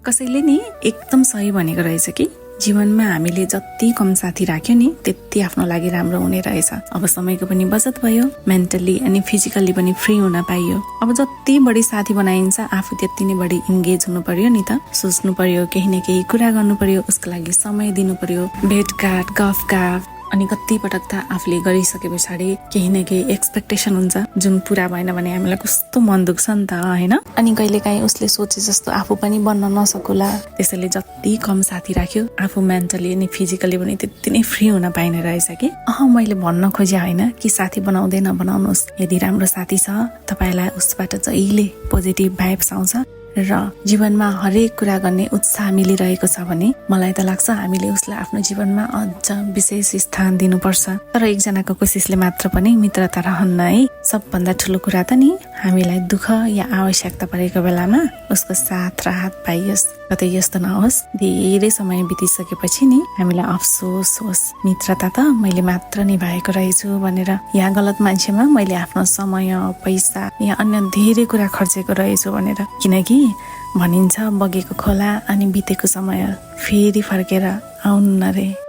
कसैले नि एकदम सही भनेको रहेछ कि जीवनमा हामीले जति कम साथी राख्यो नि त्यति आफ्नो लागि राम्रो हुने रहेछ। अब समयको पनि बचत भयो, मेन्टली अनि फिजिकल्ली पनि फ्री हुन पाइयो। अब जति बढी साथी बनाइन्छ आफू त्यति नै बढी इन्गेज हुनु पर्यो नि त। सोच्नु पर्यो, केही न केही कुरा गर्नु पर्यो, उसको लागि समय दिनु पर्यो, भेटघाट गफगाफ। अनि कति पटक त आफूले गरिसके पछाडि केही न केही एक्सपेक्टेसन हुन्छ जुन पूरा भएन भने हामीलाई कस्तो मन दुख्छ नि त हैन। अनि कहिलेकाहीँ उसले सोचे जस्तो आफू पनि बन्न नसकुला। त्यसैले जति कम साथी राख्यो आफू मेन्टली अनि फिजिकली पनि त्यति नै फ्री हुन पाइने रहेछ कि। मैले भन्न खोजे होइन कि साथी बनाउँदै नबनाउनुहोस्। यदि राम्रो साथी छ तपाईलाई उसबाट जहिले पोजिटिभ भाइब्स आउँछ र जीवनमा हरेक कुरा गर्ने उत्साह मिलिरहेको छ भने मलाई त लाग्छ हामीले उसलाई आफ्नो जीवनमा अझ विशेष स्थान दिनुपर्छ। तर एकजनाको कोसिसले मात्र पनि मित्रता रहन्न है। सबभन्दा ठुलो कुरा त नि हामीलाई दुःख या आवश्यकता परेको बेलामा उसको साथ र हात पाइयोस्। कतै यस्तो नहोस् धेरै समय बितिसकेपछि नि हामीलाई अफसोस होस् मित्रता त मैले मात्र निभाएको रहेछु भनेर, या गलत मान्छेमा मैले आफ्नो समय पैसा या अन्य धेरै कुरा खर्चेको रहेछु भनेर। किनकि भनिन्छ बगेको खोला अनि बितेको समय फेरि फर्केर आउन्न रे।